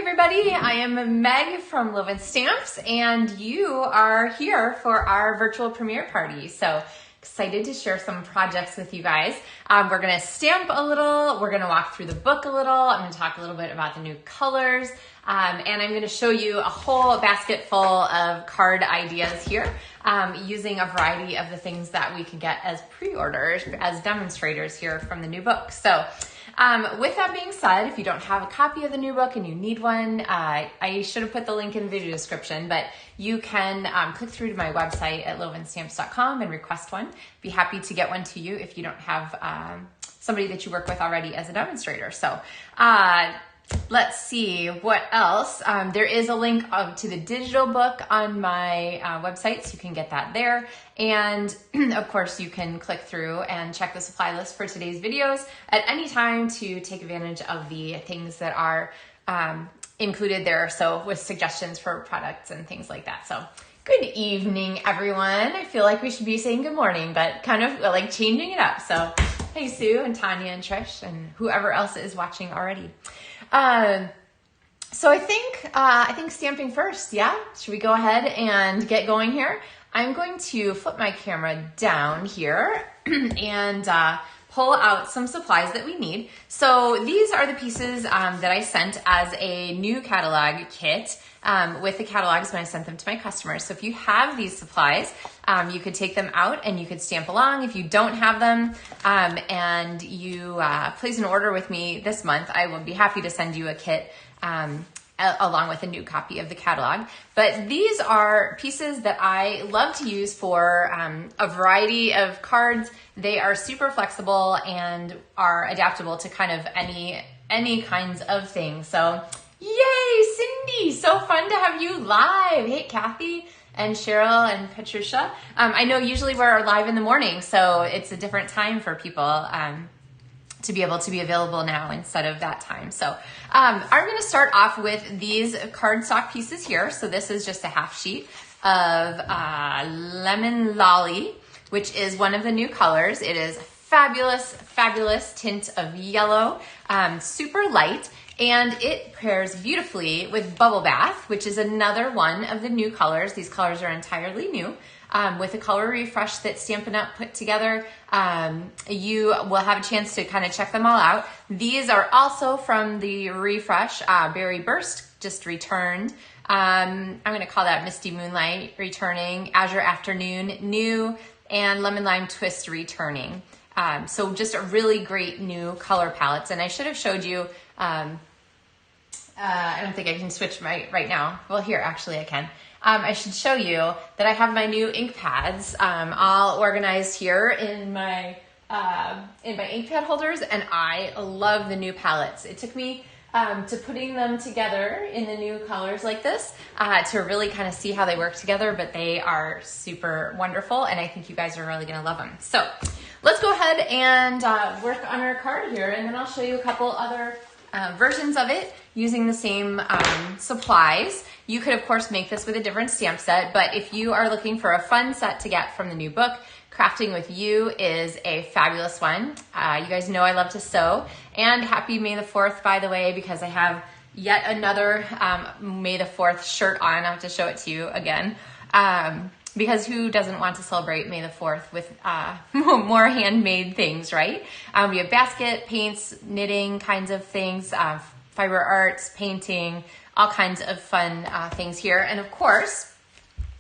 everybody, I am Meg from LovenStamps, and you are here for our virtual premiere party. So excited to share some projects with you guys. We're gonna stamp a little, we're gonna walk through the book a little, I'm gonna talk a little bit about the new colors, and I'm gonna show you a whole basket full of card ideas here, using a variety of the things that we can get as pre-orders, as demonstrators here from the new book. So with that being said, if you don't have a copy of the new book and you need one, I should have put the link in the video description, but you can click through to my website at LovenStamps.com and request one. Be happy to get one to you if you don't have somebody that you work with already as a demonstrator. So let's see what else. There is a link to the digital book on my website, so you can get that there. And of course, you can click through and check the supply list for today's videos at any time to take advantage of the things that are included there. So with suggestions for products and things like that. So good evening, everyone. I feel like we should be saying good morning, but kind of like changing it up. So hey, Sue and Tanya and Trish and whoever else is watching already. So I think stamping first, yeah? Should we go ahead and get going here? I'm going to flip my camera down here and pull out some supplies that we need. So these are the pieces that I sent as a new catalog kit with the catalogs when I sent them to my customers. So if you have these supplies, you could take them out and you could stamp along. If you don't have them and you place an order with me this month, I will be happy to send you a kit along with a new copy of the catalog. But these are pieces that I love to use for a variety of cards. They are super flexible and are adaptable to kind of any kinds of things. So yay, Cindy, so fun to have you live. Hey, Kathy and Cheryl and Patricia. I know usually we're live in the morning, so it's a different time for people to be able to be available now instead of that time. So I'm gonna start off with these cardstock pieces here. So this is just a half sheet of Lemon Lolly, which is one of the new colors. It is fabulous, fabulous tint of yellow, super light, and it pairs beautifully with Bubble Bath, which is another one of the new colors. These colors are entirely new. With a color refresh that Stampin' Up! Put together, you will have a chance to kind of check them all out. These are also from the refresh. Berry Burst just returned. I'm going to call that Misty Moonlight returning, Azure Afternoon new, and Lemon Lime Twist returning. So just a really great new color palettes. And I should have showed you, I don't think I can switch right now. Well, here, actually I can. I should show you that I have my new ink pads all organized here in my ink pad holders, and I love the new palettes. It took me to putting them together in the new colors like this to really kind of see how they work together, but they are super wonderful, and I think you guys are really going to love them. So let's go ahead and work on our card here, and then I'll show you a couple other versions of it using the same supplies. You could, of course, make this with a different stamp set, but if you are looking for a fun set to get from the new book, Crafting with You is a fabulous one. You guys know I love to sew. And happy May the 4th, by the way, because I have yet another May the 4th shirt on. I'll have to show it to you again. Because who doesn't want to celebrate May the 4th with more handmade things, right? We have basket, paints, knitting kinds of things, fiber arts, painting, all kinds of fun things here. And of course,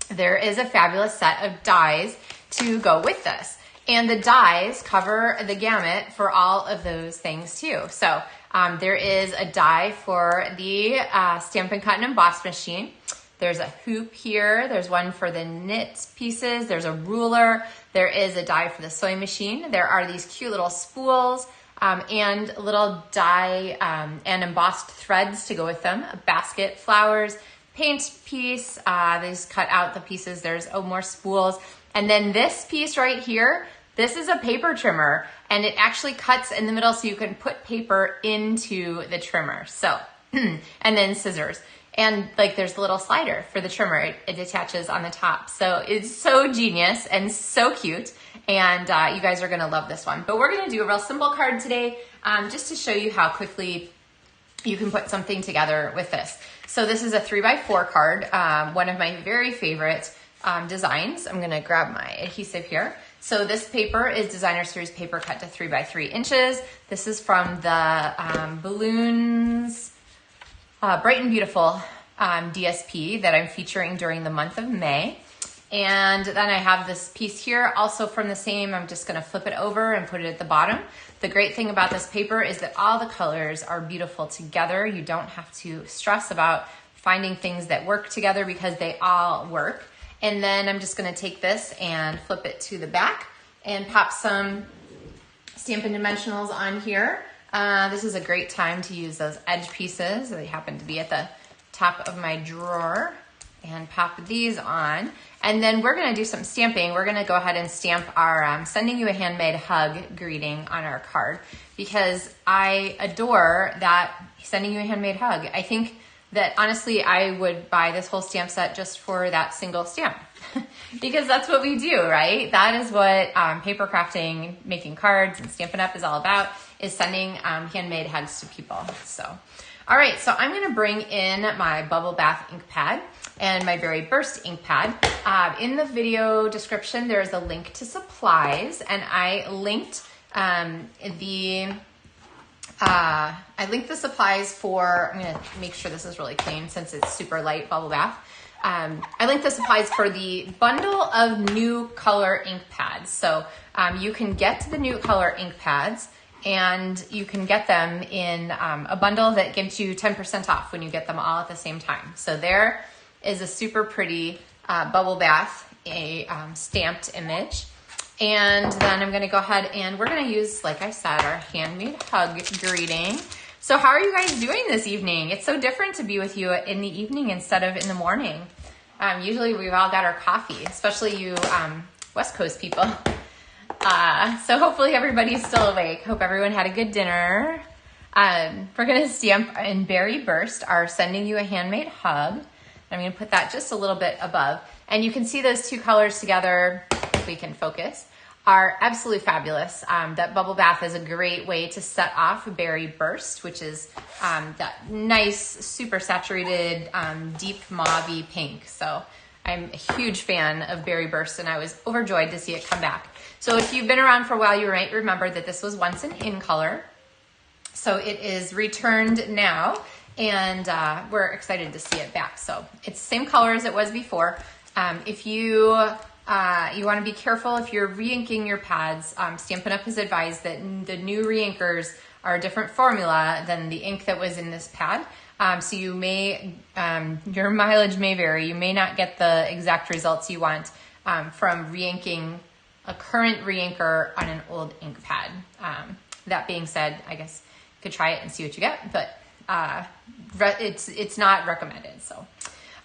there is a fabulous set of dies to go with this. And the dies cover the gamut for all of those things too. So there is a die for the Stampin' Cut and Emboss machine. There's a hoop here. There's one for the knit pieces. There's a ruler. There is a die for the sewing machine. There are these cute little spools and little die and embossed threads to go with them. A basket, flowers, paint piece. They just cut out the pieces. There's more spools. And then this piece right here, this is a paper trimmer, and it actually cuts in the middle so you can put paper into the trimmer. So, and then scissors. And like there's a little slider for the trimmer. It attaches on the top. So it's so genius and so cute. And you guys are gonna love this one. But we're gonna do a real simple card today just to show you how quickly you can put something together with this. So this is a 3x4 card, one of my very favorite designs. I'm gonna grab my adhesive here. So this paper is Designer Series paper cut to 3x3 inches. This is from the Balloons Bright and Beautiful DSP that I'm featuring during the month of May. And then I have this piece here also from the same. I'm just gonna flip it over and put it at the bottom. The great thing about this paper is that all the colors are beautiful together. You don't have to stress about finding things that work together because they all work. And then I'm just gonna take this and flip it to the back and pop some Stampin' Dimensionals on here. This is a great time to use those edge pieces. They happen to be at the top of my drawer, and pop these on. And then we're gonna do some stamping. We're gonna go ahead and stamp our sending you a handmade hug greeting on our card because I adore that sending you a handmade hug. I think that honestly, I would buy this whole stamp set just for that single stamp because that's what we do, right? That is what paper crafting, making cards and Stampin' Up! Is all about, is sending handmade hugs to people. So, all right, so I'm gonna bring in my Bubble Bath ink pad and my Berry Burst ink pad. In the video description, there's a link to supplies, and I linked the supplies for, I'm gonna make sure this is really clean since it's super light bubble bath. I linked the supplies for the bundle of new color ink pads. So you can get the new color ink pads and you can get them in a bundle that gives you 10% off when you get them all at the same time. So there is a super pretty bubble bath, a stamped image. And then I'm gonna go ahead and we're gonna use, like I said, our handmade hug greeting. So how are you guys doing this evening? It's so different to be with you in the evening instead of in the morning. Usually we've all got our coffee, especially you West Coast people. So hopefully everybody's still awake. Hope everyone had a good dinner. We're gonna stamp in Berry Burst our sending you a handmade hug. I'm gonna put that just a little bit above. And you can see those two colors together, if we can focus, are absolutely fabulous. That bubble bath is a great way to set off Berry Burst, which is that nice, super saturated, deep mauve-y pink. So I'm a huge fan of Berry Burst and I was overjoyed to see it come back. So if you've been around for a while, you might remember that this was once an in color. So it is returned now and we're excited to see it back. So it's the same color as it was before. If you want to be careful if you're re-inking your pads. Stampin' Up! Has advised that the new re-inkers are a different formula than the ink that was in this pad. So you may, your mileage may vary. You may not get the exact results you want from re-inking a current re-inker on an old ink pad. That being said, I guess you could try it and see what you get, but it's not recommended. So.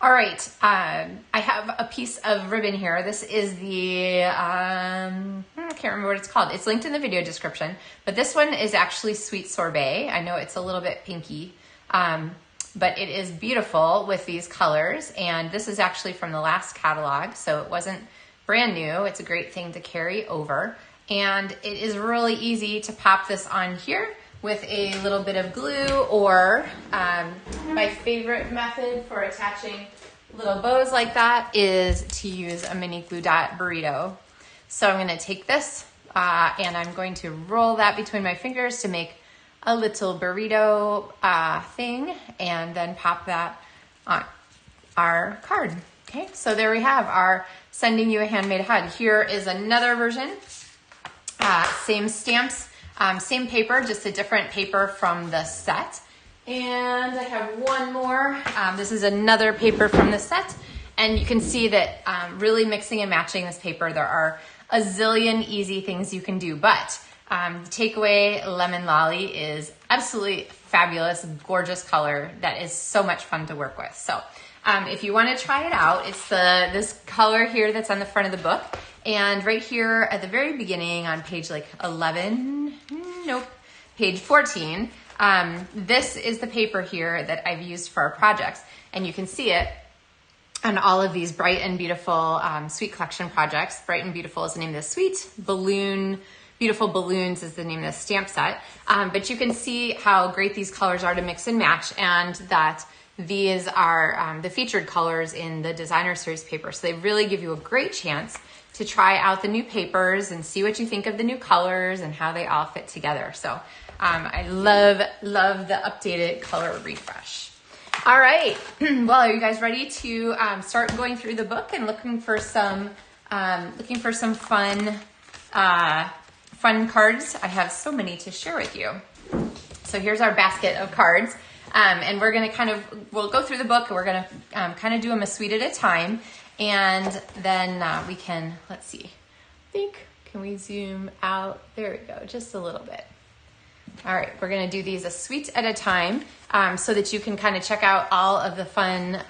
All right, I have a piece of ribbon here. This is the, I can't remember what it's called. It's linked in the video description, but this one is actually Sweet Sorbet. I know it's a little bit pinky, but it is beautiful with these colors. And this is actually from the last catalog, so it wasn't brand new. It's a great thing to carry over. And it is really easy to pop this on here with a little bit of glue, or my favorite method for attaching little bows like that is to use a mini glue dot burrito. So I'm gonna take this and I'm going to roll that between my fingers to make a little burrito thing, and then pop that on our card. Okay, so there we have our sending you a handmade hug. Here is another version, same stamps, same paper, just a different paper from the set. And I have one more. This is another paper from the set. And you can see that really mixing and matching this paper, there are a zillion easy things you can do. But the takeaway Lemon Lolly is absolutely fabulous, gorgeous color that is so much fun to work with. So if you want to try it out, it's this color here that's on the front of the book. And right here at the very beginning on page like 11, nope, page 14, this is the paper here that I've used for our projects. And you can see it on all of these Bright and Beautiful Sweet Collection projects. Bright and Beautiful is the name of the sweet balloon Beautiful Balloons is the name of the stamp set. But you can see how great these colors are to mix and match, and that these are the featured colors in the designer series paper. So they really give you a great chance to try out the new papers and see what you think of the new colors and how they all fit together. So I love the updated color refresh. All right, well, are you guys ready to start going through the book and looking for some fun cards? I have so many to share with you. So here's our basket of cards. And we're gonna we'll go through the book, and we're gonna kind of do them a suite at a time. And then we can, let's see, can we zoom out? There we go, just a little bit. All right, we're gonna do these a suite at a time so that you can kind of check out all of the fun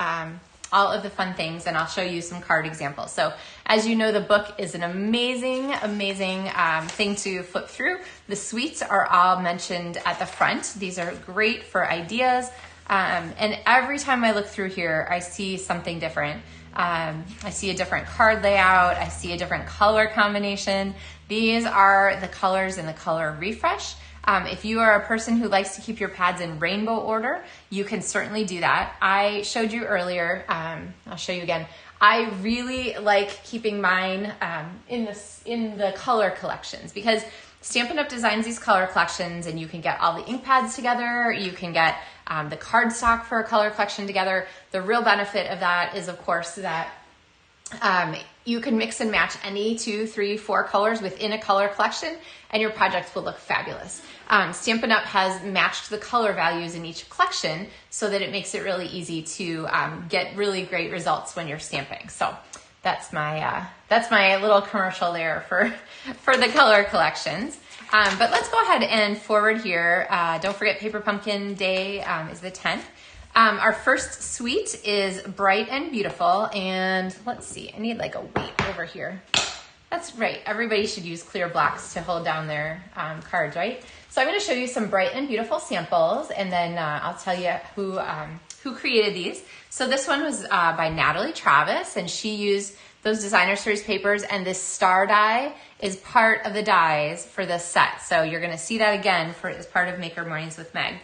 things, and I'll show you some card examples. So as you know, the book is an amazing thing to flip through. The suites are all mentioned at the front. These are great for ideas. And every time I look through here, I see something different. I see a different card layout. I see a different color combination. These are the colors in the color refresh. If you are a person who likes to keep your pads in rainbow order, you can certainly do that. I showed you earlier, I'll show you again. I really like keeping mine in the color collections, because Stampin' Up! Designs these color collections, and you can get all the ink pads together. You can get the cardstock for a color collection together. The real benefit of that is, of course, that you can mix and match any 2, 3, 4 colors within a color collection, and your project will look fabulous. Stampin' Up! Has matched the color values in each collection so that it makes it really easy to get really great results when you're stamping. So that's my little commercial there for the color collections. But let's go ahead and forward here. Don't forget Paper Pumpkin Day is the 10th. Our first suite is Bright and Beautiful, and let's see, I need like a weight over here. That's right, everybody should use clear blocks to hold down their cards, right? So I'm gonna show you some Bright and Beautiful samples, and then I'll tell you who created these. So this one was by Natalie Travis, and she used those designer series papers, and this star die is part of the dies for this set. So you're gonna see that again as part of Maker Mornings with Meg.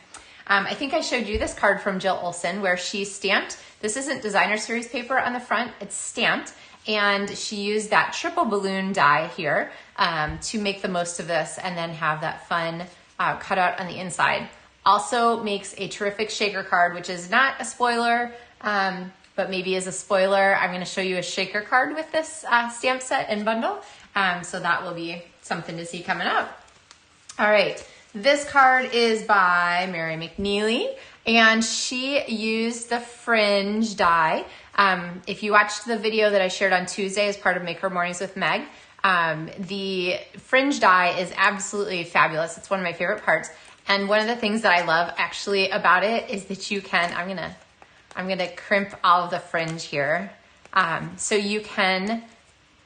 I think I showed you this card from Jill Olson where she stamped. This isn't designer series paper on the front, it's stamped. And she used that triple balloon die here to make the most of this, and then have that fun cutout on the inside. Also makes a terrific shaker card, which is not a spoiler, but maybe is a spoiler. I'm gonna show you a shaker card with this stamp set and bundle. So that will be something to see coming up. All right. This card is by Mary McNeely, and she used the fringe die. If you watched the video that I shared on Tuesday as part of Maker Mornings with Meg, the fringe die is absolutely fabulous. It's one of my favorite parts. And one of the things that I love actually about it is that you can, I'm gonna crimp all of the fringe here. So you can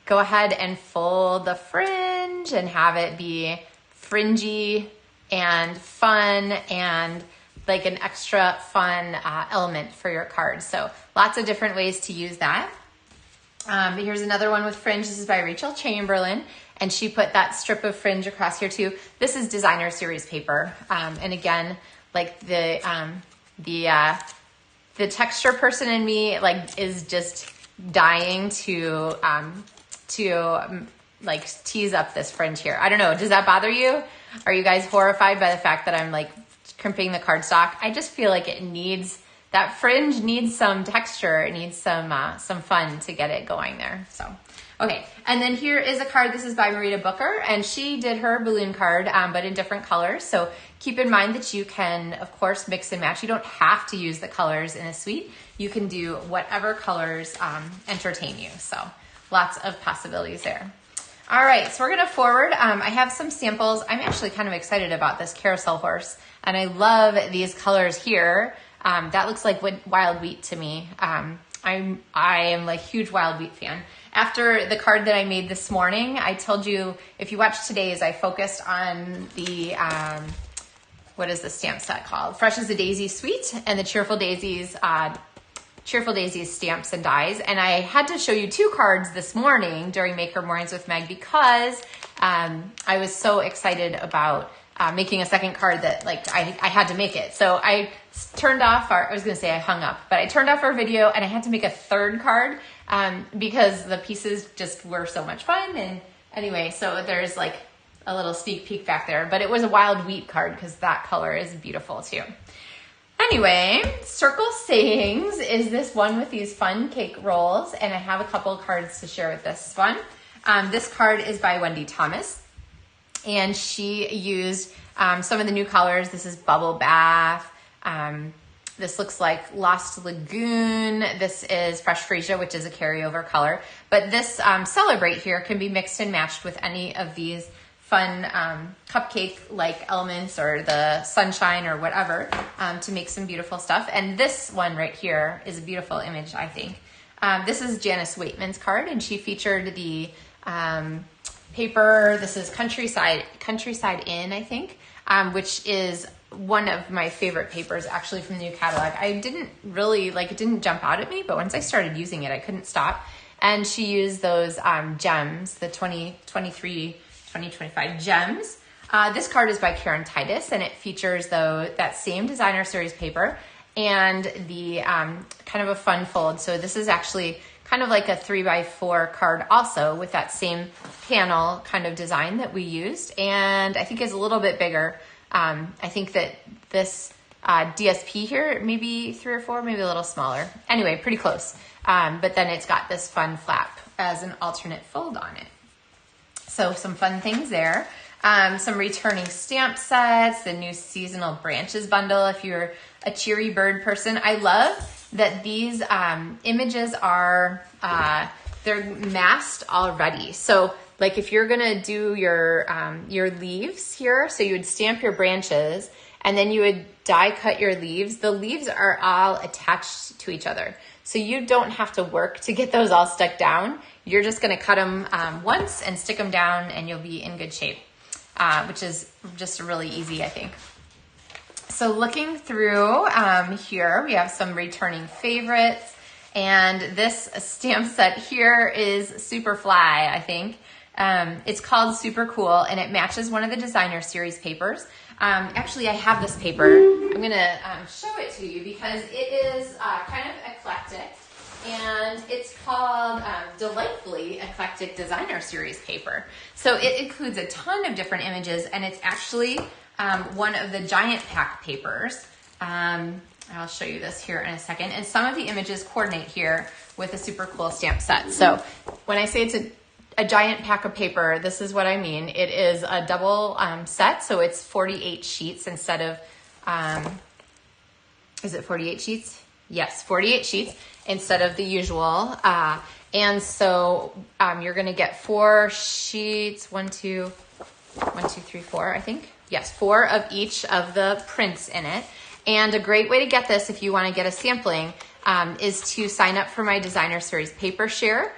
go ahead and fold the fringe and have it be fringy and fun, and like an extra fun element for your card. So lots of different ways to use that. Here's another one with fringe. This is by Rachel Chamberlain, and she put that strip of fringe across here too. This is designer series paper, and again, like the texture person in me is just dying to like tease up this fringe here. I don't know, does that bother you? Are you guys horrified by the fact that I'm like crimping the cardstock? I just feel like that fringe needs some texture. It needs some fun to get it going there. So, okay. And then here is a card. This is by Marita Booker, and she did her balloon card, but in different colors. So keep in mind that you can, of course, mix and match. You don't have to use the colors in a suite. You can do whatever colors entertain you. So lots of possibilities there. All right, so we're gonna forward. I have some samples. I'm actually kind of excited about this carousel horse, and I love these colors here. That looks like wild wheat to me. I am a huge wild wheat fan. After the card that I made this morning, I told you, if you watched today's, I focused on the, what is the stamp set called? Fresh as a Daisy Suite, and the Cheerful Daisies Cheerful Daisies stamps and dies. And I had to show you 2 cards this morning during Maker Mornings with Meg because I was so excited about making a second card that like I had to make it. So I turned off I was gonna say I hung up, but I turned off our video and I had to make a 3rd card because the pieces just were so much fun. And anyway, so there's like a little sneak peek back there, but it was a wild wheat card because that color is beautiful too. Anyway, Circle Sayings is this one with these fun cake rolls, and I have a couple cards to share with this one. This card is by Wendy Thomas, and she used some of the new colors. This is Bubble Bath. This looks like Lost Lagoon. This is Fresh Freesia, which is a carryover color. But this Celebrate here can be mixed and matched with any of these fun cupcake-like elements or the sunshine or whatever to make some beautiful stuff. And this one right here is a beautiful image, I think. This is Janice Waitman's card, and she featured the paper. This is Countryside Inn, I think, which is one of my favorite papers actually from the new catalog. I didn't really, it didn't jump out at me, but once I started using it, I couldn't stop. And she used those gems, the 2025 gems. This card is by Karen Titus, and it features that same designer series paper and the kind of a fun fold. So this is actually kind of like a 3x4 card also with that same panel kind of design that we used. And I think is a little bit bigger. I think that this DSP here, maybe 3 or 4, maybe a little smaller. Anyway, pretty close. But then it's got this fun flap as an alternate fold on it. So some fun things there. Some returning stamp sets, the new seasonal branches bundle if you're a cheery bird person. I love that these images are, they're masked already. So like if you're gonna do your leaves here, so you would stamp your branches and then you would die cut your leaves. The leaves are all attached to each other. So you don't have to work to get those all stuck down. You're just gonna cut them once and stick them down and you'll be in good shape, which is just really easy, I think. So looking through here, we have some returning favorites. And this stamp set here is Super Fly, I think. It's called Super Cool, and it matches one of the designer series papers. Actually, I have this paper. I'm gonna show it to you because it is kind of eclectic, and it's called Delightfully Eclectic Designer Series paper. So it includes a ton of different images, and it's actually one of the giant pack papers. I'll show you this here in a second. And some of the images coordinate here with a Super Cool stamp set. So when I say it's a giant pack of paper, this is what I mean. It is a double set, so it's 48 sheets instead of, is it 48 sheets? Yes, 48 sheets instead of the usual. And so you're gonna get 4 sheets, 1, 2, 3, 4, I think. Yes, 4 of each of the prints in it. And a great way to get this if you wanna get a sampling is to sign up for my designer series paper share,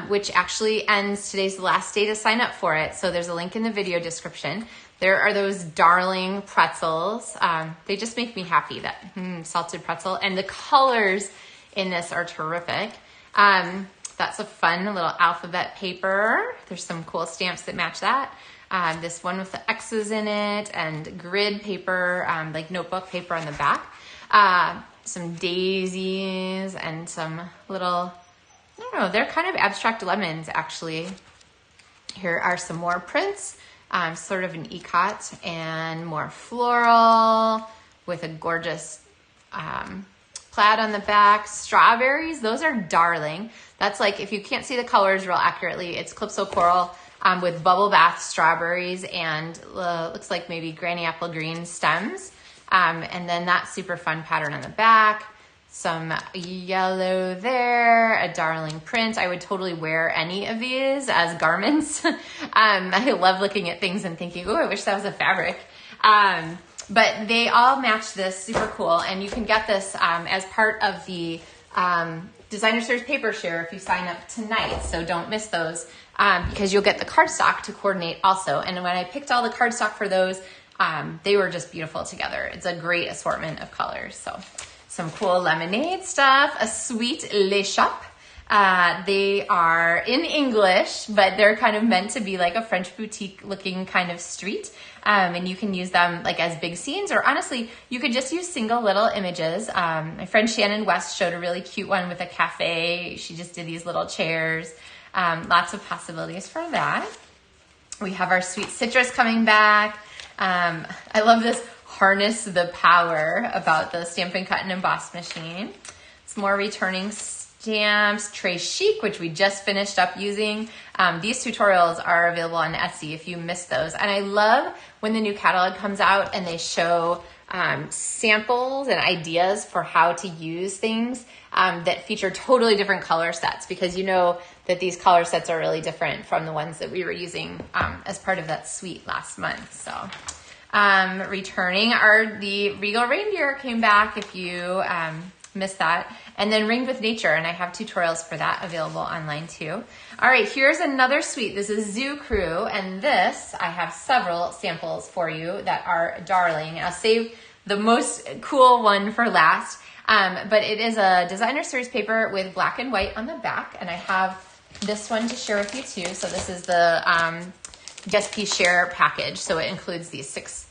which actually ends, today's the last day to sign up for it. So there's a link in the video description. There are those darling pretzels. They just make me happy, that salted pretzel. And the colors in this are terrific. That's a fun little alphabet paper. There's some cool stamps that match that. This one with the X's in it and grid paper, like notebook paper on the back. Some daisies and some little, I don't know, they're kind of abstract lemons actually. Here are some more prints, sort of an ikat and more floral with a gorgeous plaid on the back. Strawberries, those are darling. That's like, if you can't see the colors real accurately, it's Calypso Coral with Bubble Bath strawberries and looks like maybe Granny Apple Green stems. And then that super fun pattern on the back. Some yellow there, a darling print. I would totally wear any of these as garments. I love looking at things and thinking, oh, I wish that was a fabric. But they all match this, super cool. And you can get this as part of the Designer Series Paper Share if you sign up tonight. So don't miss those because you'll get the cardstock to coordinate also. And when I picked all the cardstock for those, they were just beautiful together. It's a great assortment of colors. So some cool lemonade stuff, a sweet Le Shop. They are in English, but they're kind of meant to be like a French boutique looking kind of street. And you can use them like as big scenes, or honestly, you could just use single little images. My friend Shannon West showed a really cute one with a cafe. She just did these little chairs. Lots of possibilities for that. We have our sweet citrus coming back. I love this harness the power about the Stampin' Cut and Emboss machine. It's more returning stamps, Très Chic, which we just finished up using. These tutorials are available on Etsy if you missed those. And I love when the new catalog comes out and they show samples and ideas for how to use things that feature totally different color sets, because you know that these color sets are really different from the ones that we were using as part of that suite last month. So returning are the Regal Reindeer came back if you missed that. And then Ringed with Nature, and I have tutorials for that available online too. All right, here's another suite. This is Zoo Crew, and this, I have several samples for you that are darling. I'll save the most cool one for last, but it is a designer series paper with black and white on the back, and I have this one to share with you too. So this is the DSP Share package, so it includes these 6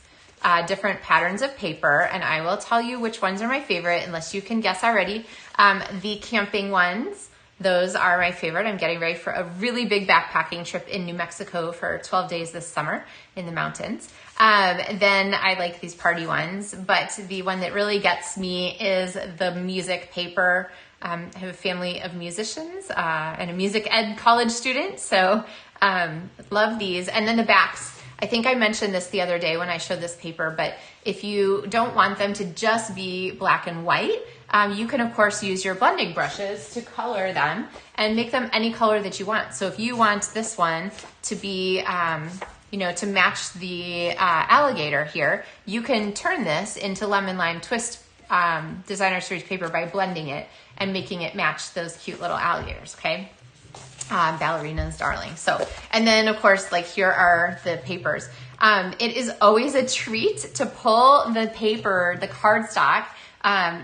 different patterns of paper, and I will tell you which ones are my favorite unless you can guess already. The camping ones, those are my favorite. I'm getting ready for a really big backpacking trip in New Mexico for 12 days this summer in the mountains. Then I like these party ones, but the one that really gets me is the music paper. I have a family of musicians and a music ed college student, so love these. And then the backs. I think I mentioned this the other day when I showed this paper, but if you don't want them to just be black and white, you can of course use your blending brushes to color them and make them any color that you want. So if you want this one to be, to match the alligator here, you can turn this into Lemon Lime Twist designer series paper by blending it and making it match those cute little alligators, okay? Ballerinas, darling. So, and then of course, like here are the papers. It is always a treat to pull the paper, the cardstock,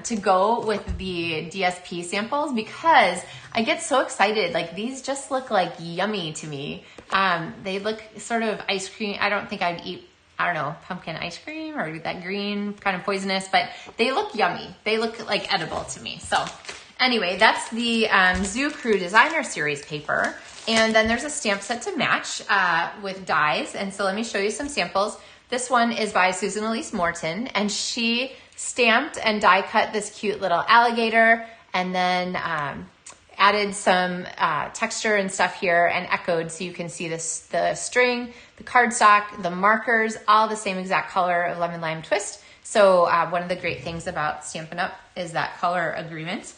to go with the DSP samples, because I get so excited. Like these just look like yummy to me. They look sort of ice cream. I don't think I'd eat, I don't know, pumpkin ice cream or that green kind of poisonous, but they look yummy. They look like edible to me. So anyway, that's the Zoo Crew Designer Series paper. And then there's a stamp set to match with dies. And so let me show you some samples. This one is by Susan Elise Morton, and she stamped and die cut this cute little alligator, and then added some texture and stuff here and echoed so you can see this, the string, the cardstock, the markers, all the same exact color of Lemon Lime Twist. So one of the great things about Stampin' Up! Is that color agreement.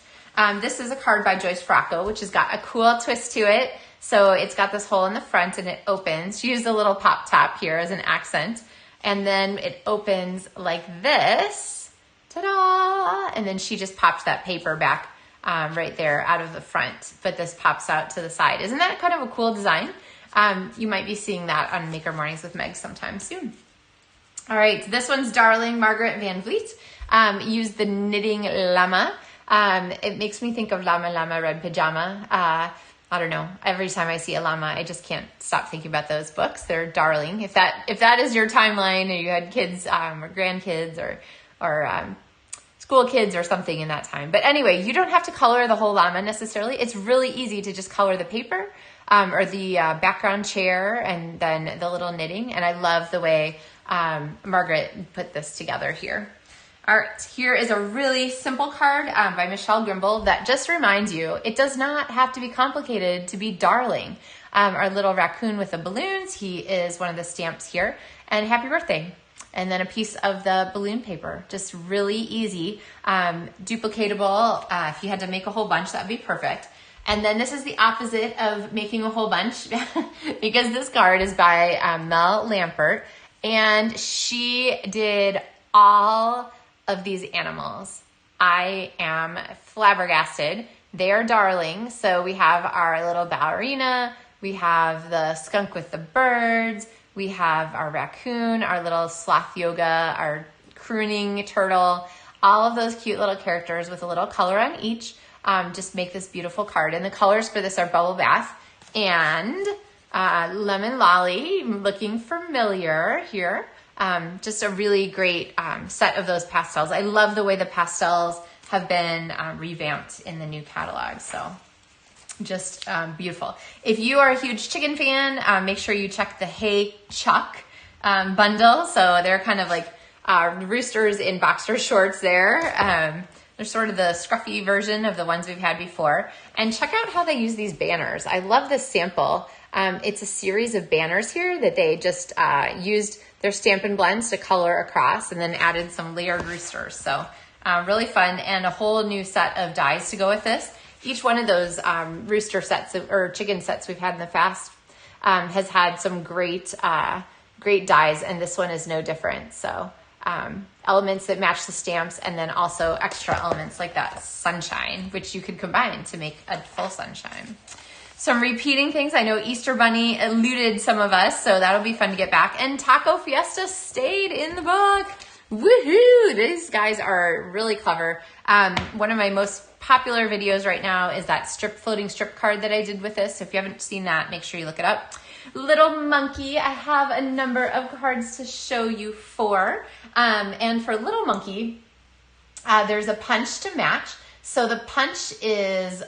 This is a card by Joyce Fracco, which has got a cool twist to it. So it's got this hole in the front and it opens. She used a little pop top here as an accent. And then it opens like this. Ta-da! And then she just popped that paper back right there out of the front. But this pops out to the side. Isn't that kind of a cool design? You might be seeing that on Maker Mornings with Meg sometime soon. All right, this one's darling, Margaret Van Vliet. Used the Knitting Llama. It makes me think of Llama Llama Red Pajama. I don't know. Every time I see a llama, I just can't stop thinking about those books. They're darling. If that is your timeline, and you had kids or grandkids or school kids or something in that time. But anyway, you don't have to color the whole llama necessarily. It's really easy to just color the paper or the background chair and then the little knitting. And I love the way Margaret put this together here. All right, here is a really simple card by Michelle Grimble that just reminds you it does not have to be complicated to be darling. Our little raccoon with the balloons, he is one of the stamps here. And happy birthday. And then a piece of the balloon paper, just really easy, duplicatable. If you had to make a whole bunch, that would be perfect. And then this is the opposite of making a whole bunch because this card is by Mel Lampert, and she did all of these animals. I am flabbergasted. They are darling. So we have our little ballerina, we have the skunk with the birds, we have our raccoon, our little sloth yoga, our crooning turtle, all of those cute little characters with a little color on each. Just make this beautiful card. And the colors for this are Bubble Bath and Lemon Lolly, looking familiar here. Just a really great set of those pastels. I love the way the pastels have been revamped in the new catalog. So just beautiful. If you are a huge chicken fan, make sure you check the Hey Chuck bundle. So they're kind of like roosters in boxer shorts there. They're sort of the scruffy version of the ones we've had before. And check out how they use these banners. I love this sample. It's a series of banners here that they just used their Stampin' Blends to color across and then added some layered roosters. So really fun, and a whole new set of dies to go with this. Each one of those rooster sets or chicken sets we've had in the past has had some great dies, and this one is no different. So elements that match the stamps, and then also extra elements like that sunshine, which you could combine to make a full sunshine. Some repeating things. I know Easter Bunny eluded some of us, so that'll be fun to get back. And Taco Fiesta stayed in the book. Woohoo! These guys are really clever. One of my most popular videos right now is that floating strip card that I did with this. So if you haven't seen that, make sure you look it up. Little Monkey, I have a number of cards to show you for. And for Little Monkey, there's a punch to match. So the punch is...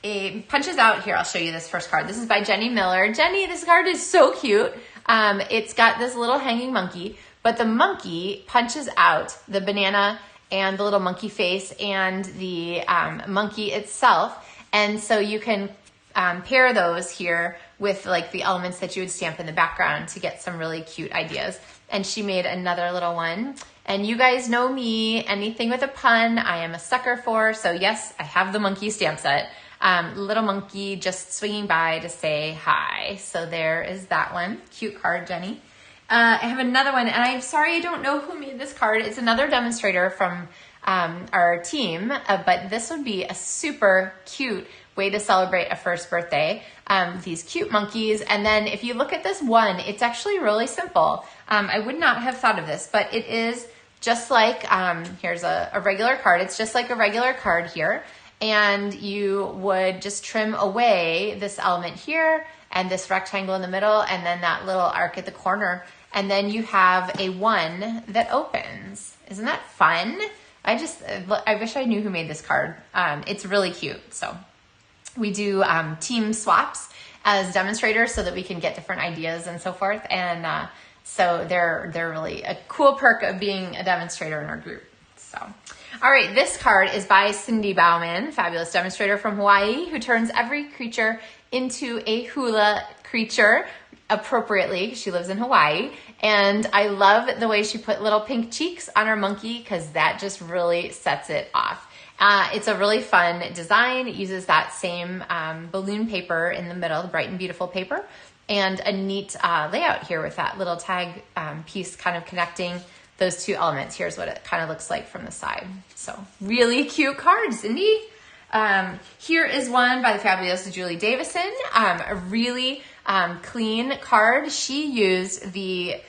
it punches out here. I'll show you this first card. This is by Jenny Miller. Jenny, this card is so cute. It's got this little hanging monkey, but the monkey punches out the banana and the little monkey face and the monkey itself. And so you can pair those here with like the elements that you would stamp in the background to get some really cute ideas. And she made another little one. And you guys know me, anything with a pun, I am a sucker for. So yes, I have the monkey stamp set. Little monkey just swinging by to say hi. So there is that one. Cute card, Jenny. I have another one, and I'm sorry I don't know who made this card. It's another demonstrator from our team, but this would be a super cute way to celebrate a first birthday. These cute monkeys. And then if you look at this one, it's actually really simple. I would not have thought of this, but it is just like, here's a regular card. It's just like a regular card here. And you would just trim away this element here and this rectangle in the middle and then that little arc at the corner. And then you have a one that opens. Isn't that fun? I wish I knew who made this card. It's really cute. So we do team swaps as demonstrators so that we can get different ideas and so forth. And so they're really a cool perk of being a demonstrator in our group. So. All right, this card is by Cindy Bauman, fabulous demonstrator from Hawaii, who turns every creature into a hula creature appropriately. She lives in Hawaii. And I love the way she put little pink cheeks on her monkey because that just really sets it off. It's a really fun design. It uses that same balloon paper in the middle, the bright and beautiful paper, and a neat layout here with that little tag piece kind of connecting those two elements. Here's what it kind of looks like from the side. So really cute card, Cindy. Here is one by the fabulous Julie Davison. A really clean card. She used the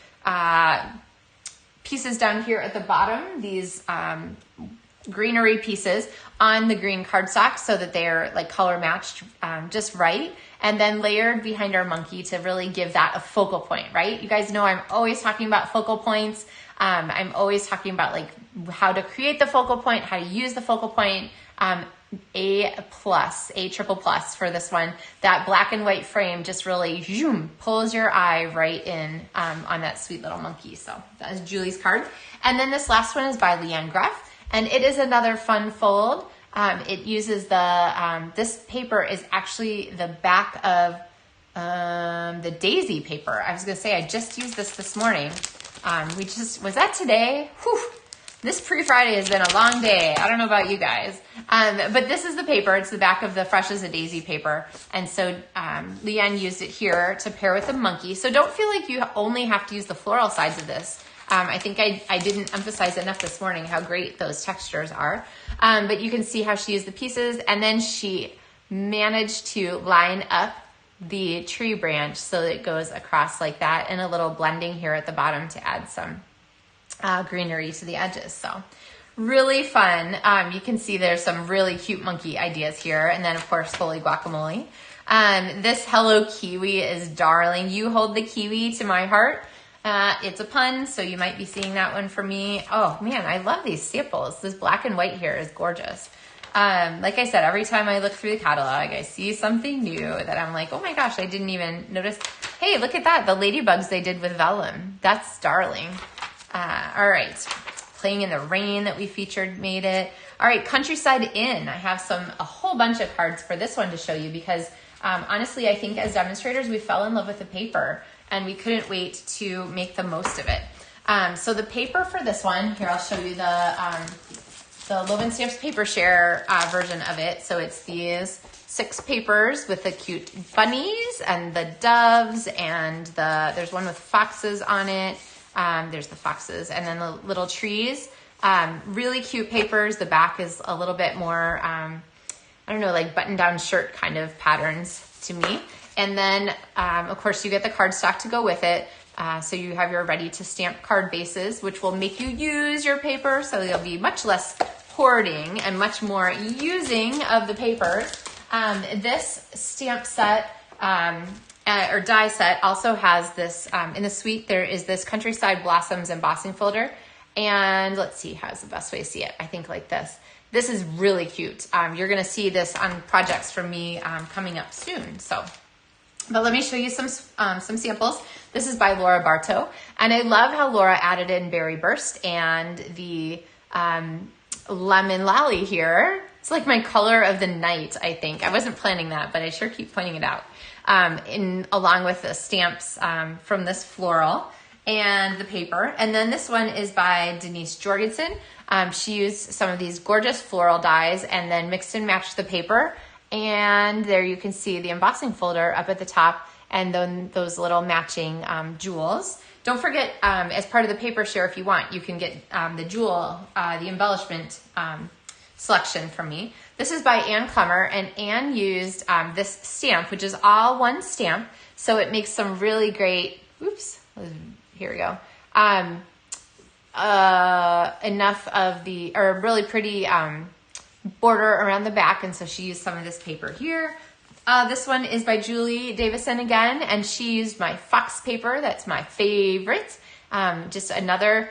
pieces down here at the bottom, these greenery pieces on the green cardstock so that they're like color matched just right. And then layered behind our monkey to really give that a focal point, right? You guys know I'm always talking about focal points. I'm always talking about like how to create the focal point, how to use the focal point. A triple plus for this one. That black and white frame just really pulls your eye right in on that sweet little monkey. So that is Julie's card. And then this last one is by Leanne Gruff, and it is another fun fold. It uses the, this paper is actually the back of the daisy paper. I was gonna say, I just used this morning. Was that today? Whew. This pre-Friday has been a long day. I don't know about you guys. But this is the paper. It's the back of the Fresh as a Daisy paper. And so Leanne used it here to pair with the monkey. So don't feel like you only have to use the floral sides of this. I think I didn't emphasize enough this morning how great those textures are. But you can see how she used the pieces. And then she managed to line up the tree branch so that it goes across like that, and a little blending here at the bottom to add some greenery to the edges. So really fun. You can see there's some really cute monkey ideas here. And then of course, Holy Guacamole. This Hello Kiwi is darling. You hold the kiwi to my heart. It's a pun, so you might be seeing that one for me. Oh man, I love these samples. This black and white here is gorgeous. Like I said, every time I look through the catalog, I see something new that I'm like, oh my gosh, I didn't even notice. Hey, look at that. The ladybugs they did with vellum. That's darling. All right. Playing in the Rain that we featured made it. All right, Countryside Inn. I have a whole bunch of cards for this one to show you because honestly, I think as demonstrators, we fell in love with the paper and we couldn't wait to make the most of it. So the paper for this one, here I'll show you the LovenStamps Paper Share version of it. So it's these 6 papers with the cute bunnies and the doves and there's one with foxes on it. There's the foxes and then the little trees. Really cute papers. The back is a little bit more, I don't know, like button-down shirt kind of patterns to me. And then, of course, you get the cardstock to go with it. So you have your ready to stamp card bases, which will make you use your paper. So there'll be much less hoarding and much more using of the paper. This stamp set or die set also has this, in the suite, there is this Countryside Blossoms embossing folder. And let's see, how's the best way to see it? I think like this. This is really cute. You're gonna see this on projects from me coming up soon. But let me show you some samples. This is by Laura Bartow. And I love how Laura added in Berry Burst and the Lemon Lolly here. It's like my color of the night, I think. I wasn't planning that, but I sure keep pointing it out. Along with the stamps from this floral and the paper. And then this one is by Denise Jorgensen. She used some of these gorgeous floral dies and then mixed and matched the paper. And there you can see the embossing folder up at the top and then those little matching jewels. Don't forget, as part of the paper share, if you want, you can get the jewel, the embellishment selection from me. This is by Ann Clemmer, and Ann used this stamp, which is all one stamp. So it makes some really great, oops, here we go. Enough of the, or really pretty border around the back, and so she used some of this paper here. This one is by Julie Davison again, and she used my fox paper. That's my favorite. Just another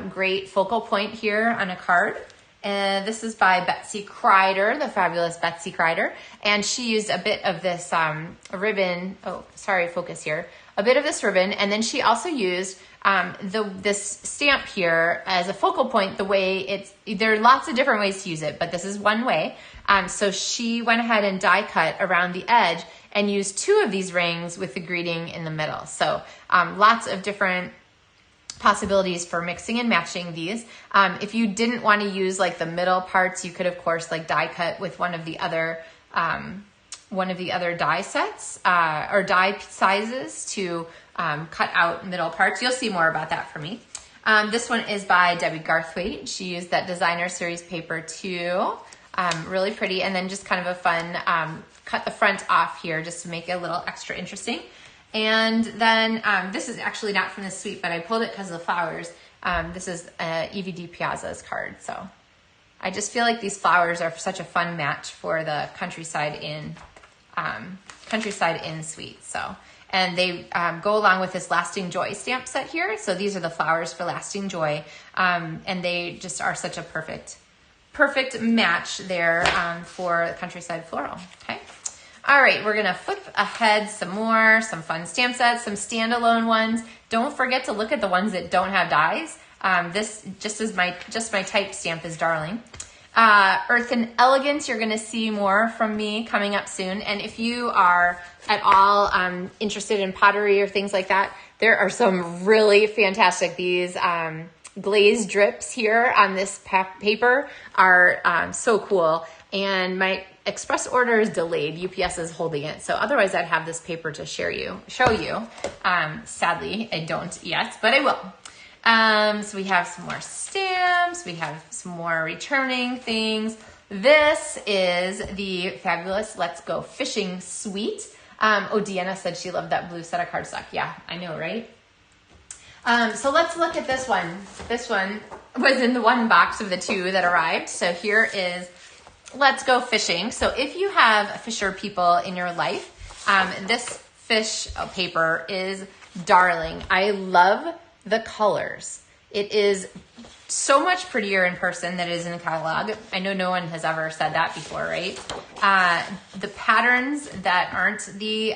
great focal point here on a card. And this is by Betsy Kreider, the fabulous Betsy Kreider, and she used a bit of this ribbon. Oh, sorry, focus here. A bit of this ribbon, and then she also used this stamp here as a focal point. The way there are lots of different ways to use it, but this is one way. So she went ahead and die cut around the edge and used 2 of these rings with the greeting in the middle. So lots of different possibilities for mixing and matching these. If you didn't want to use like the middle parts, you could of course like die cut with one of the other die sets or die sizes to cut out middle parts. You'll see more about that from me. This one is by Debbie Garthwaite. She used that designer series paper too. Really pretty, and then just kind of a fun cut the front off here just to make it a little extra interesting. And then this is actually not from the suite, but I pulled it because of the flowers. This is EVD Piazza's card. So I just feel like these flowers are such a fun match for the Countryside Inn suite. So, and they go along with this Lasting Joy stamp set here. So these are the flowers for Lasting Joy, and they just are such a perfect match there for Countryside Floral. Okay. All right, we're gonna flip ahead some fun stamp sets, some standalone ones. Don't forget to look at the ones that don't have dies. This just my type stamp is darling. Earth and Elegance, you're gonna see more from me coming up soon. And if you are at all interested in pottery or things like that, there are some really fantastic, these glazed drips here on this paper are so cool. And my express order is delayed. UPS is holding it. So otherwise I'd have this paper to show you. Sadly, I don't yet, but I will. So we have some more stamps. We have some more returning things. This is the fabulous Let's Go Fishing Suite. Deanna said she loved that blue set of cardstock. Yeah, I know, right? So let's look at this one. This one was in the one box of the two that arrived. So here is Let's Go Fishing. So if you have fisher people in your life, this fish paper is darling. I love the colors. It is so much prettier in person than it is in the catalog. I know no one has ever said that before, right? The patterns that aren't the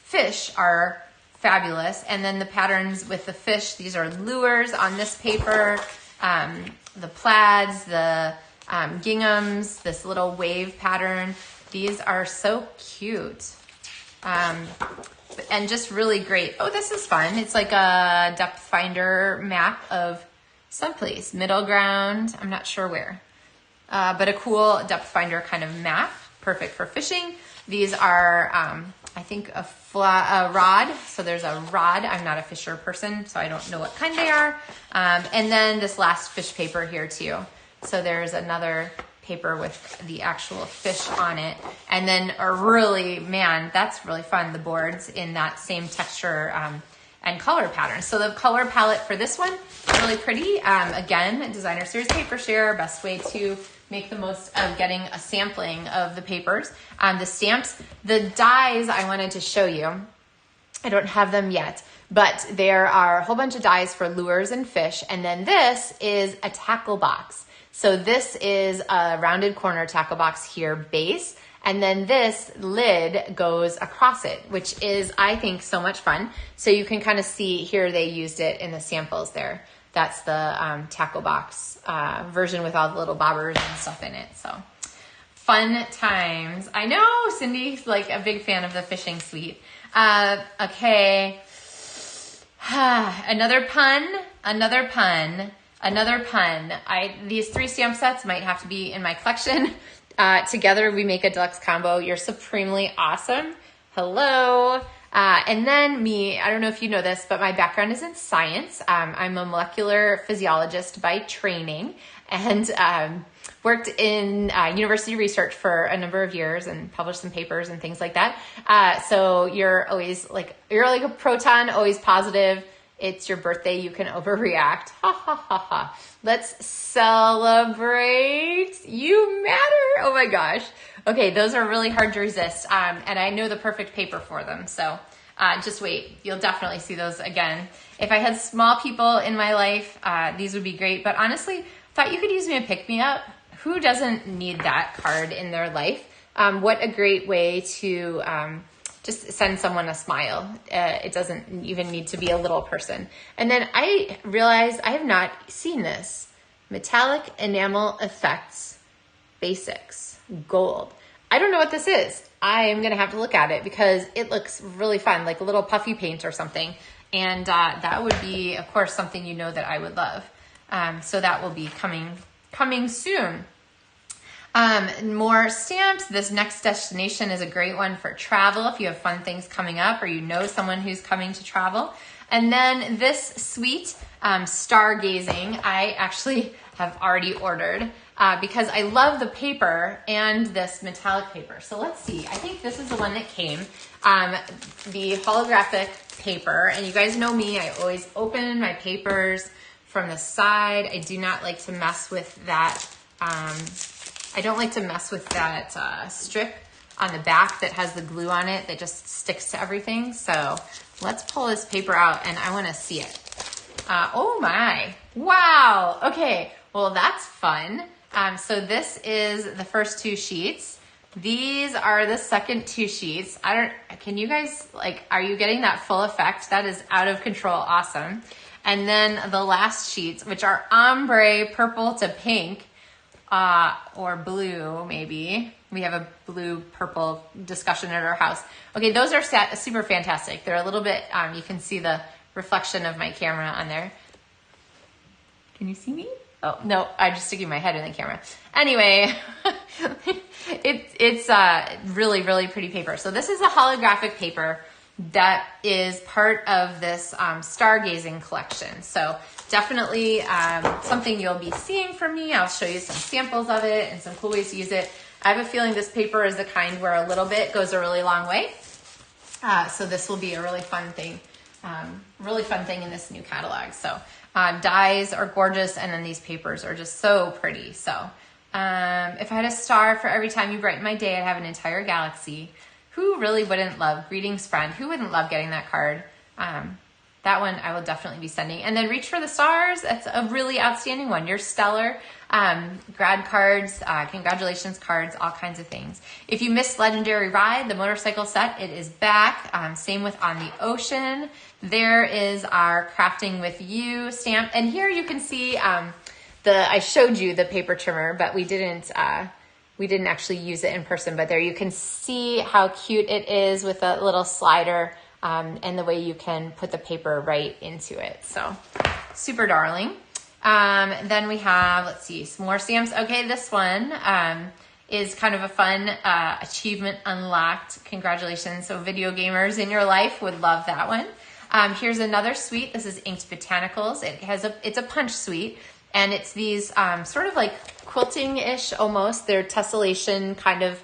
fish are fabulous. And then the patterns with the fish, these are lures on this paper, the plaids, the ginghams, this little wave pattern. These are so cute. And just really great. Oh, this is fun. It's like a depth finder map of someplace, middle ground, I'm not sure where, but a cool depth finder kind of map, perfect for fishing. These are, I think a rod. So there's a rod. I'm not a fisher person, so I don't know what kind they are. And then this last fish paper here too. So there's another paper with the actual fish on it. And then man, that's really fun. The boards in that same texture, and color pattern. So the color palette for this one, really pretty. Again, Designer Series Paper Share, best way to make the most of getting a sampling of the papers. The stamps, the dies I wanted to show you. I don't have them yet, but there are a whole bunch of dies for lures and fish. And then this is a tackle box. So this is a rounded corner tackle box here base. And then this lid goes across it, which is, I think, so much fun. So you can kind of see here they used it in the samples there. That's the tackle box version with all the little bobbers and stuff in it. So fun times. I know Cindy's like a big fan of the fishing suite. Okay. Another pun. These 3 stamp sets might have to be in my collection. Together we make a deluxe combo. You're supremely awesome. Hello. And then me, I don't know if you know this, but my background is in science. I'm a molecular physiologist by training and worked in university research for a number of years and published some papers and things like that. So you're like a proton, always positive. It's your birthday, you can overreact. Ha ha ha ha. Let's celebrate. You matter. Oh my gosh. Okay, those are really hard to resist. And I know the perfect paper for them. So just wait. You'll definitely see those again. If I had small people in my life, these would be great. But honestly, thought you could use me to pick me up. Who doesn't need that card in their life? What a great way to just send someone a smile. It doesn't even need to be a little person. And then I realized I have not seen this. Metallic Enamel Effects Basics Gold. I don't know what this is. I am gonna have to look at it because it looks really fun, like a little puffy paint or something. And that would be, of course, something you know that I would love. So that will be coming soon. More stamps. This next destination is a great one for travel if you have fun things coming up or you know someone who's coming to travel. And then this sweet stargazing, I actually have already ordered because I love the paper and this metallic paper. So let's see. I think this is the one that came. The holographic paper. And you guys know me. I always open my papers from the side. I do not like to mess with that. I don't like to mess with that strip on the back that has the glue on it that just sticks to everything. So let's pull this paper out and I want to see it. Oh my, wow. Okay, well that's fun. So this is the first 2 sheets. These are the second 2 sheets. Can you guys, are you getting that full effect? That is out of control, awesome. And then the last sheets, which are ombre purple to pink, or blue, maybe. We have a blue-purple discussion at our house. Okay, those are super fantastic. They're a little bit, you can see the reflection of my camera on there. Can you see me? Oh, no, I'm just sticking my head in the camera. Anyway, it's really, really pretty paper. So this is a holographic paper that is part of this stargazing collection. So definitely something you'll be seeing from me. I'll show you some samples of it and some cool ways to use it. I have a feeling this paper is the kind where a little bit goes a really long way. So this will be a really fun thing Really fun thing in this new catalog. So dies are gorgeous, and then these papers are just so pretty. So if I had a star for every time you brighten my day, I'd have an entire galaxy. Who really wouldn't love Greetings Friend? Who wouldn't love getting that card? That one I will definitely be sending. And then Reach for the Stars. That's a really outstanding one. You're stellar. Grad cards, congratulations cards, all kinds of things. If you missed Legendary Ride, the motorcycle set, it is back. Same with On the Ocean. There is our Crafting with You stamp. And here you can see I showed you the paper trimmer, but we didn't actually use it in person. But there you can see how cute it is with a little slider. And the way you can put the paper right into it. So super darling. Then we have, let's see, some more stamps. Okay, this one is kind of a fun achievement unlocked. Congratulations. So video gamers in your life would love that one. Here's another suite. This is Inked Botanicals. It's a punch suite, and it's these sort of like quilting-ish almost. They're tessellation kind of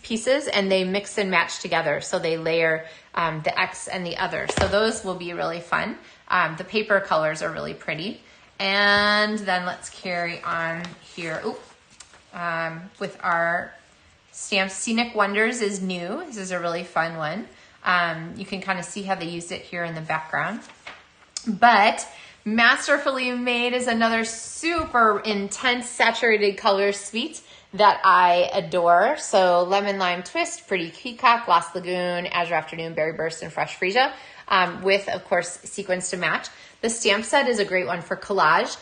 pieces, and they mix and match together. So they layer the X and the other. So those will be really fun. The paper colors are really pretty. And then let's carry on here with our stamps. Scenic Wonders is new. This is a really fun one. You can kind of see how they used it here in the background. But Masterfully Made is another super intense saturated color suite that I adore. So Lemon Lime Twist, Pretty Peacock, Lost Lagoon, Azure Afternoon, Berry Burst, and Fresh Freesia, with, of course, sequins to match. The stamp set is a great one for collage,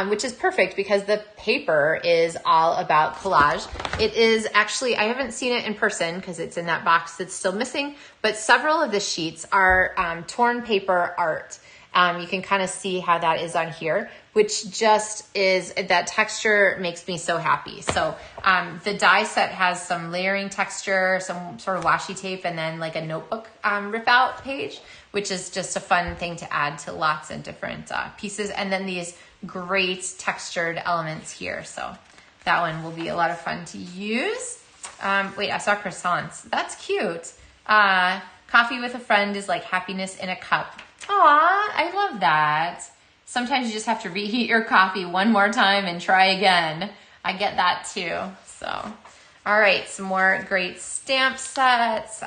which is perfect because the paper is all about collage. It is actually, I haven't seen it in person because it's in that box that's still missing, but several of the sheets are torn paper art. You can kind of see how that is on here, which just is, that texture makes me so happy. So the die set has some layering texture, some sort of washi tape, and then like a notebook rip out page, which is just a fun thing to add to lots of different pieces. And then these great textured elements here. So that one will be a lot of fun to use. Wait, I saw croissants. That's cute. Coffee with a friend is like happiness in a cup. Aw, I love that. Sometimes you just have to reheat your coffee one more time and try again. I get that too. So, all right, some more great stamp sets,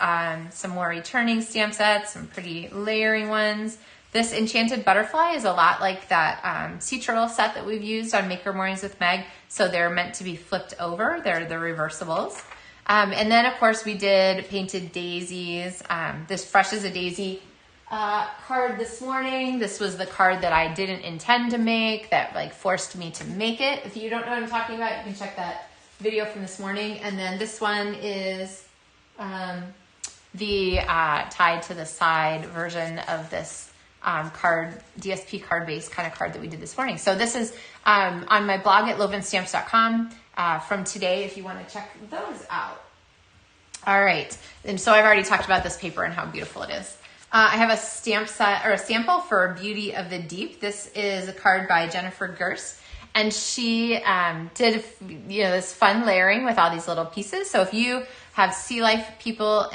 some more returning stamp sets, some pretty layering ones. This Enchanted Butterfly is a lot like that sea turtle set that we've used on Maker Mornings with Meg. So they're meant to be flipped over. They're the reversibles. And then, of course, we did Painted Daisies. This Fresh as a Daisy card this morning. This was the card that I didn't intend to make, that like forced me to make it. If you don't know what I'm talking about, you can check that video from this morning. And then this one is the tied to the side version of this card, DSP card base kind of card that we did this morning. So this is on my blog at LovenStamps.com from today if you want to check those out. All right, and so I've already talked about this paper and how beautiful it is. I have a stamp set or a sample for Beauty of the Deep. This is a card by Jennifer Gerst, and she did this fun layering with all these little pieces. So if you have sea life people,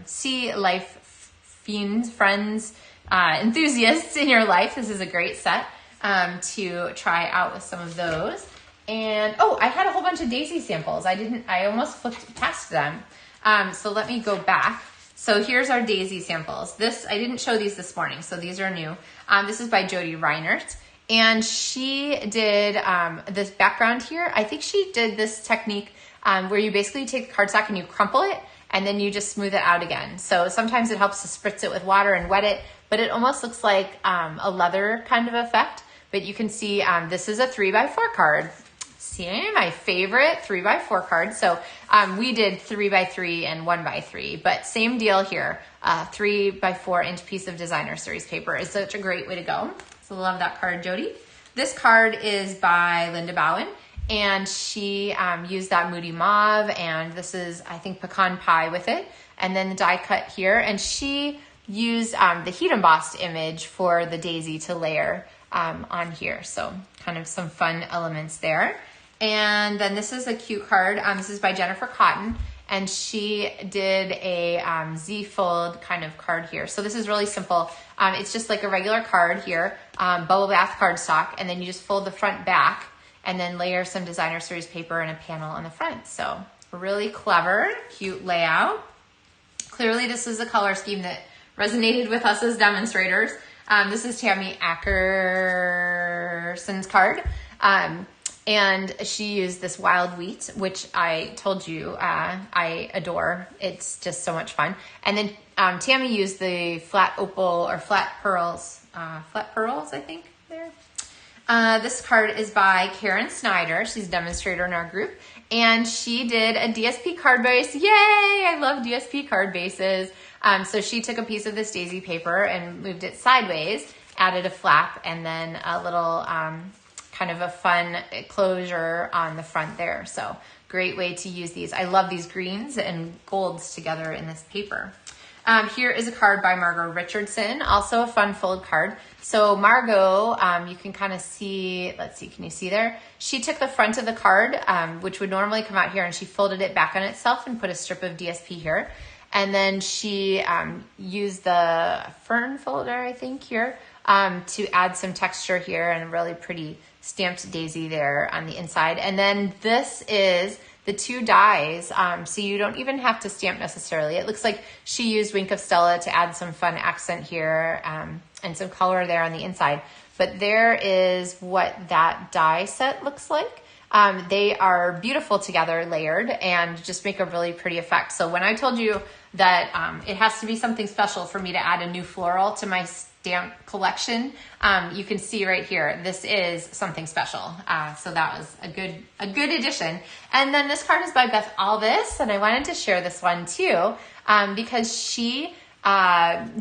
sea life fiends, friends, enthusiasts in your life, this is a great set to try out with some of those. And I had a whole bunch of daisy samples. I almost flipped past them. So let me go back. So here's our daisy samples. I didn't show these this morning, so these are new. This is by Jody Reinert, and she did this background here. I think she did this technique where you basically take the cardstock and you crumple it, and then you just smooth it out again. So sometimes it helps to spritz it with water and wet it, but it almost looks like a leather kind of effect. But you can see this is a 3x4 card. See, my favorite 3x4 card. So we did 3x3 and 1x3, but same deal here. 3x4 inch piece of designer series paper is such a great way to go. So love that card, Jody. This card is by Linda Bowen, and she used that Moody Mauve, and this is, I think, pecan pie with it, and then the die cut here, and she used the heat embossed image for the daisy to layer on here. So kind of some fun elements there. And then this is a cute card. This is by Jennifer Cotton, and she did a Z-fold kind of card here. So this is really simple. It's just like a regular card here, bubble bath cardstock, and then you just fold the front back and then layer some designer series paper and a panel on the front. So really clever, cute layout. Clearly this is a color scheme that resonated with us as demonstrators. This is Tammy Ackerson's card. And she used this wild wheat, which I told you I adore. It's just so much fun. And then Tammy used the flat opal or flat pearls, I think there. This card is by Karen Snyder. She's a demonstrator in our group. And she did a DSP card base. Yay! I love DSP card bases. So she took a piece of this daisy paper and moved it sideways, added a flap, and then a little kind of a fun closure on the front there. So great way to use these. I love these greens and golds together in this paper. Here is a card by Margot Richardson, also a fun fold card. So Margot, you can kind of see, let's see, can you see there? She took the front of the card, which would normally come out here, and she folded it back on itself and put a strip of DSP here. And then she used the fern folder, I think, here to add some texture here and a really pretty stamped daisy there on the inside. And then this is the two dies, so you don't even have to stamp necessarily. It looks like she used Wink of Stella to add some fun accent here and some color there on the inside. But there is what that die set looks like. They are beautiful together, layered, and just make a really pretty effect. So when I told you that it has to be something special for me to add a new floral to my stamp collection, you can see right here, this is something special. So that was a good addition. And then this card is by Beth Alvis, and I wanted to share this one too, because she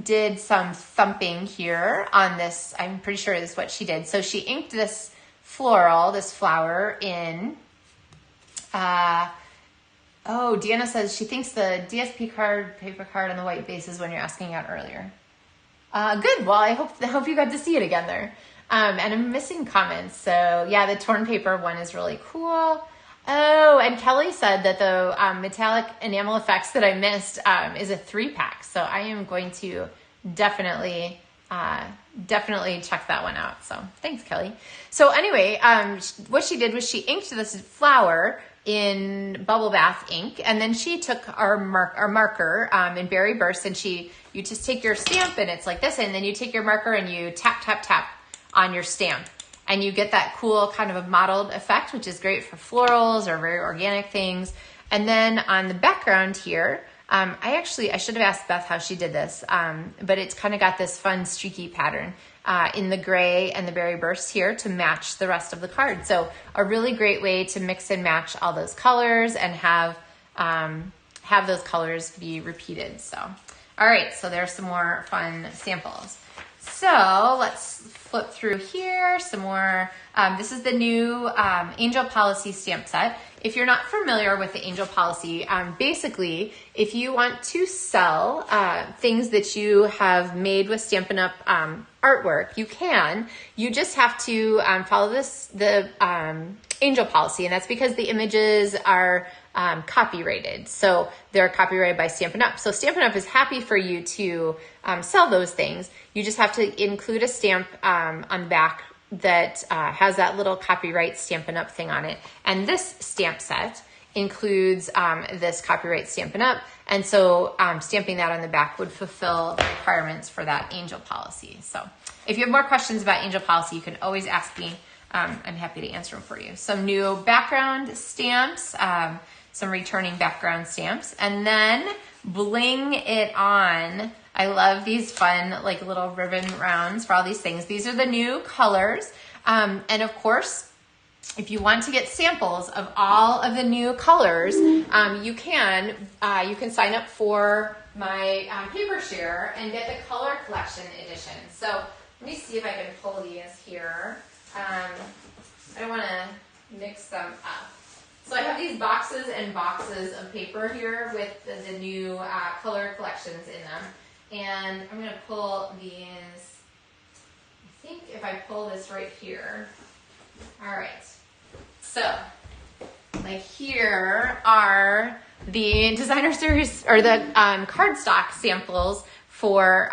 did some thumping here on this. I'm pretty sure this is what she did. So she inked this floral, this flower in, oh, Deanna says she thinks the DSP card, paper card on the white base is when you're asking out earlier. Good, well, I hope you got to see it again there. And I'm missing comments, so yeah, the torn paper one is really cool. Oh, and Kelly said that the metallic enamel effects that I missed is a 3-pack, so I am going to definitely check that one out. So thanks, Kelly. So anyway, what she did was she inked this flower in bubble bath ink, and then she took our marker in Berry Burst, and you just take your stamp, and it's like this, and then you take your marker and you tap, tap, tap on your stamp, and you get that cool kind of a mottled effect, which is great for florals or very organic things. And then on the background here, I should have asked Beth how she did this, but it's kind of got this fun streaky pattern in the gray and the Berry Burst here to match the rest of the card. So a really great way to mix and match all those colors and have those colors be repeated. So, all right, so there's some more fun samples. So let's flip through here some more. This is the new Angel Policy stamp set. If you're not familiar with the Angel Policy, basically, if you want to sell things that you have made with Stampin' Up! Artwork, you can. You just have to follow the Angel Policy, and that's because the images are copyrighted. So they're copyrighted by Stampin' Up! So Stampin' Up! Is happy for you to sell those things. You just have to include a stamp on the back that has that little copyright Stampin' Up! Thing on it. And this stamp set includes this copyright Stampin' Up! And so stamping that on the back would fulfill the requirements for that Angel Policy. So if you have more questions about Angel Policy, you can always ask me. I'm happy to answer them for you. Some new background stamps, some returning background stamps, and then Bling It On. I love these fun like little ribbon rounds for all these things. These are the new colors. And of course, if you want to get samples of all of the new colors, you can sign up for my paper share and get the color collection edition. So let me see if I can pull these here. I don't want to mix them up. So I have these boxes and boxes of paper here with the new color collections in them. And I'm going to pull these, I think if I pull this right here. All right. So, like here are the designer series or the cardstock samples for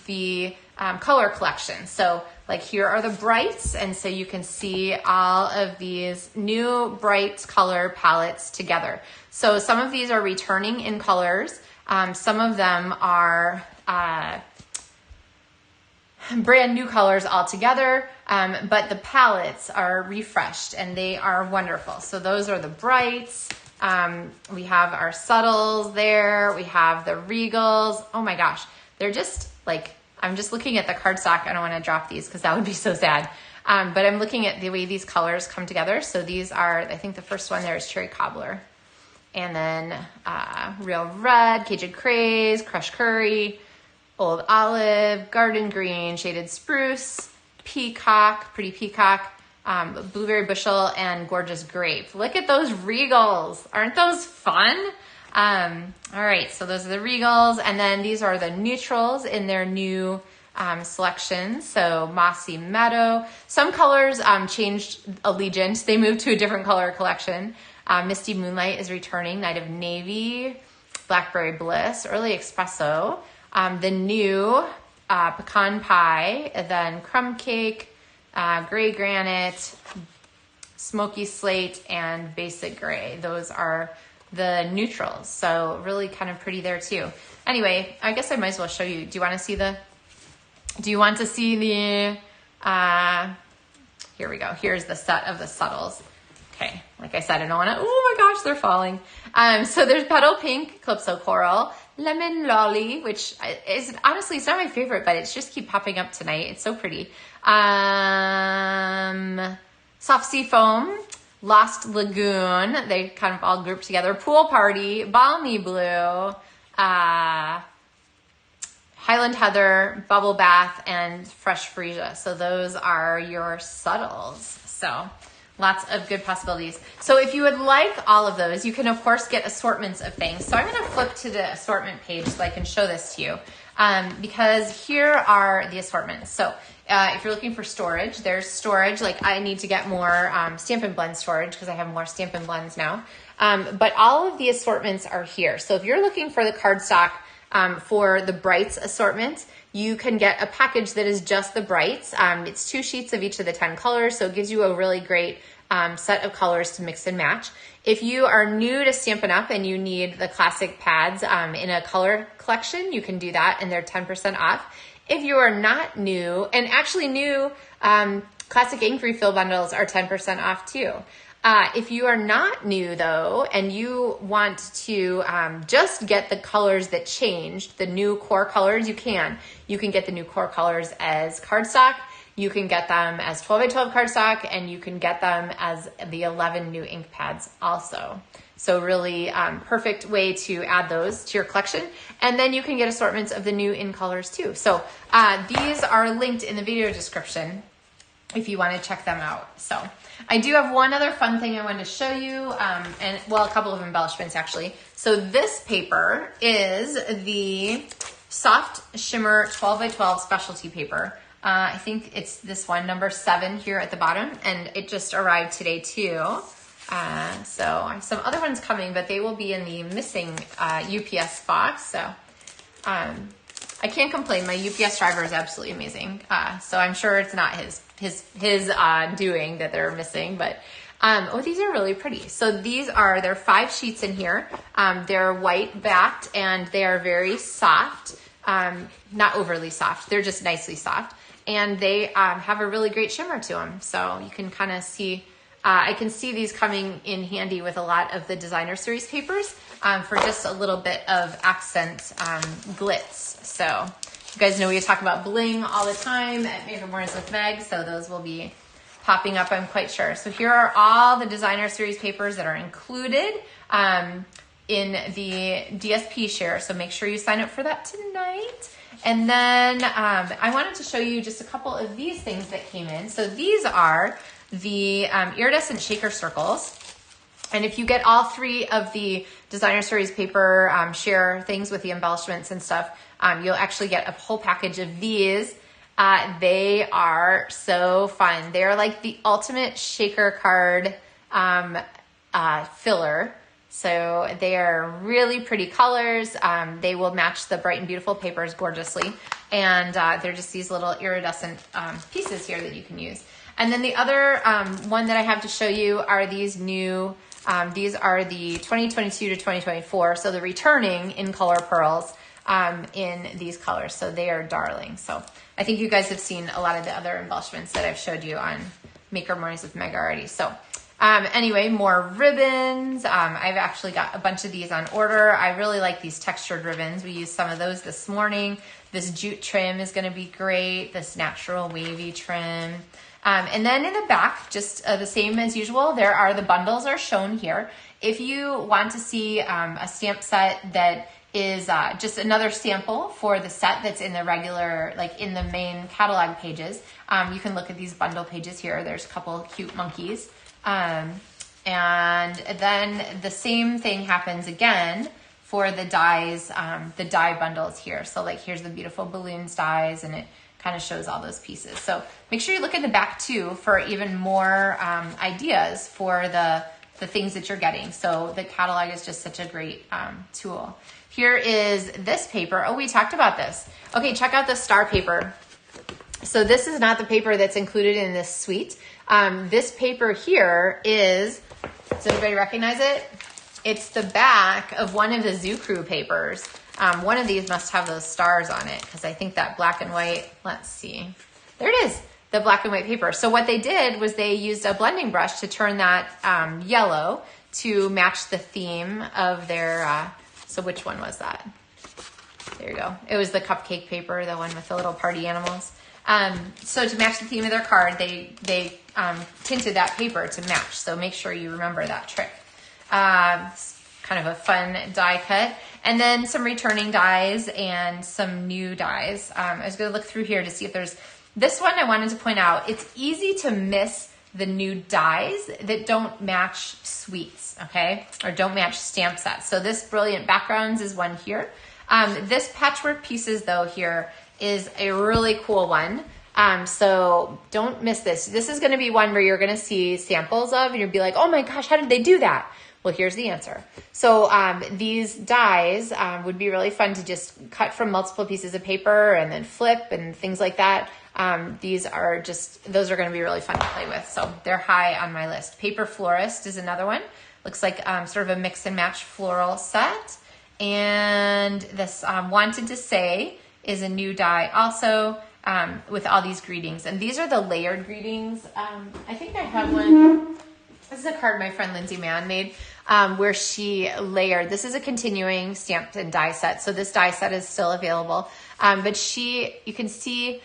the color collection. So like here are the brights, and so you can see all of these new bright color palettes together. So some of these are returning in colors. Some of them are brand new colors altogether, but the palettes are refreshed and they are wonderful. So those are the brights. We have our subtles there. We have the regals. Oh my gosh, they're just like, I'm just looking at the cardstock. I don't want to drop these because that would be so sad. But I'm looking at the way these colors come together. So these are, I think the first one there is Cherry Cobbler. And then Real Red, Cajun Craze, Crushed Curry, Old Olive, Garden Green, Shaded Spruce, Peacock, Pretty Peacock, Blueberry Bushel, and Gorgeous Grape. Look at those regals. Aren't those fun? All right, so those are the regals. And then these are the neutrals in their new selections. So Mossy Meadow. Some colors changed allegiance. They moved to a different color collection. Misty Moonlight is returning. Night of Navy, Blackberry Bliss, Early Espresso. The new Pecan Pie, then Crumb Cake, Gray Granite, Smoky Slate, and Basic Gray. Those are the neutrals. So really kind of pretty there too. Anyway, I guess I might as well show you. Do you want to see the, here we go. Here's the set of the subtles. Okay, like I said, I don't want to, oh my gosh, they're falling. So there's Petal Pink, Calypso Coral, Lemon Lolly, which is honestly, it's not my favorite, but it's just keep popping up tonight. It's so pretty. Soft Sea Foam, Lost Lagoon, they kind of all grouped together. Pool Party, Balmy Blue, Highland Heather, Bubble Bath, and Fresh Freesia. So those are your subtles. So lots of good possibilities. So if you would like all of those, you can of course get assortments of things. So I'm going to flip to the assortment page so I can show this to you, because here are the assortments. So if you're looking for storage, there's storage. Like I need to get more Stampin' Blend storage because I have more Stampin' Blends now. But all of the assortments are here. So if you're looking for the cardstock for the Brights assortment, you can get a package that is just the Brights. It's 2 sheets of each of the 10 colors, so it gives you a really great set of colors to mix and match. If you are new to Stampin' Up! And you need the classic pads in a color collection, you can do that and they're 10% off. If you are not new, and actually new, classic ink refill bundles are 10% off too. If you are not new though, and you want to just get the colors that changed, the new core colors, you can get the new core colors as cardstock. You can get them as 12 by 12 cardstock, and you can get them as the 11 new ink pads also. So really perfect way to add those to your collection. And then you can get assortments of the new in colors too. So these are linked in the video description if you want to check them out. So I do have one other fun thing I wanted to show you, and well, a couple of embellishments actually. So this paper is the Soft Shimmer 12 by 12 specialty paper. I think it's this one, number 7 here at the bottom, and it just arrived today too. So I have some other ones coming, but they will be in the missing UPS box. So I can't complain. My UPS driver is absolutely amazing. So I'm sure it's not his doing that they're missing, but oh, these are really pretty. So there are 5 sheets in here. They're white backed and they are very soft. Not overly soft. They're just nicely soft. And they have a really great shimmer to them. So you can kind of see, I can see these coming in handy with a lot of the designer series papers for just a little bit of accent glitz. So you guys know we talk about bling all the time at Favorite Mornings with Meg, so those will be popping up, I'm quite sure. So here are all the designer series papers that are included in the DSP share, so make sure you sign up for that tonight. And then I wanted to show you just a couple of these things that came in. So these are the iridescent shaker circles. And if you get all 3 of the designer series paper share things with the embellishments and stuff, you'll actually get a whole package of these. They are so fun. They're like the ultimate shaker card filler. So they are really pretty colors. They will match the Bright and Beautiful papers gorgeously. And they're just these little iridescent pieces here that you can use. And then the other one that I have to show you are these new, these are the 2022 to 2024. So the returning in color pearls in these colors. So they are darling. So I think you guys have seen a lot of the other embellishments that I've showed you on Maker Mornings with Meg already. So anyway, more ribbons. I've actually got a bunch of these on order. I really like these textured ribbons. We used some of those this morning. This jute trim is going to be great. This natural wavy trim. And then in the back, just the same as usual, there are the bundles are shown here. If you want to see a stamp set that is just another sample for the set that's in the regular, like in the main catalog pages, you can look at these bundle pages here. There's a couple cute monkeys. And then the same thing happens again for the dies, the die bundles here. So like here's the beautiful balloons dies, and it kind of shows all those pieces. So make sure you look at the back too for even more ideas for the things that you're getting. So the catalog is just such a great tool. Here is this paper. Oh, we talked about this. Okay, check out the star paper. So this is not the paper that's included in this suite. This paper here is, does anybody recognize it? It's the back of one of the Zoo Crew papers. One of these must have those stars on it because I think that black and white, let's see. There it is, the black and white paper. So what they did was they used a blending brush to turn that yellow to match the theme of their, so which one was that? There you go. It was the cupcake paper, the one with the little party animals. So to match the theme of their card, they tinted that paper to match. So make sure you remember that trick. Kind of a fun die cut. And then some returning dies and some new dies. I was going to look through here to see if there's, this one I wanted to point out, it's easy to miss the new dies that don't match suites, okay? Or don't match stamp sets. So this Brilliant Backgrounds is one here. This Patchwork Pieces though here is a really cool one. So don't miss this. This is going to be one where you're going to see samples of and you'll be like, oh my gosh, how did they do that? Well, here's the answer. So these dies would be really fun to just cut from multiple pieces of paper and then flip and things like that. These are just, those are going to be really fun to play with. So they're high on my list. Paper Florist is another one. Looks like sort of a mix and match floral set. And this Wanted to Say is a new die also with all these greetings. And these are the layered greetings. I think I have one. This is a card my friend Lindsay Mann made where she layered. This is a continuing stamped and die set. So this die set is still available. But you can see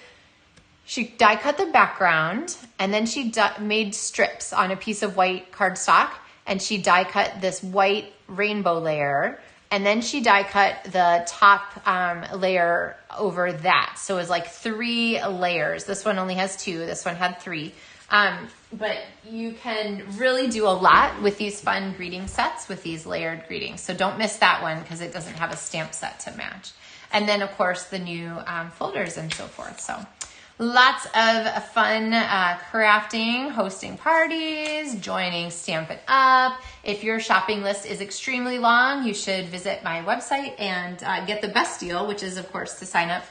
she die cut the background and then she made strips on a piece of white cardstock and she die cut this white rainbow layer. And then she die cut the top layer over that. So it was like 3 layers. This one only has 2. This one had 3. But you can really do a lot with these fun greeting sets with these layered greetings. So don't miss that one because it doesn't have a stamp set to match. And then of course the new folders and so forth. So lots of fun crafting, hosting parties, joining Stampin' Up. If your shopping list is extremely long, you should visit my website and get the best deal, which is of course to sign up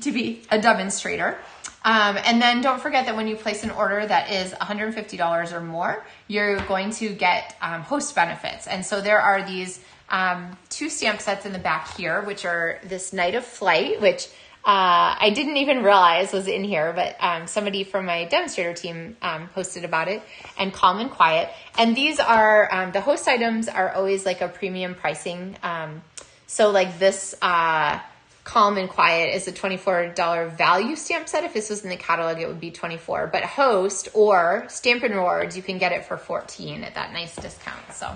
to be a demonstrator. And then don't forget that when you place an order that is $150 or more, you're going to get host benefits. And so there are these 2 stamp sets in the back here, which are this Night of Flight, which I didn't even realize was in here, but somebody from my demonstrator team posted about it, and Calm and Quiet. And these are, the host items are always like a premium pricing. So like this Calm and Quiet is a $24 value stamp set. If this was in the catalog, it would be $24. But Host or Stampin' Rewards, you can get it for $14 at that nice discount. So,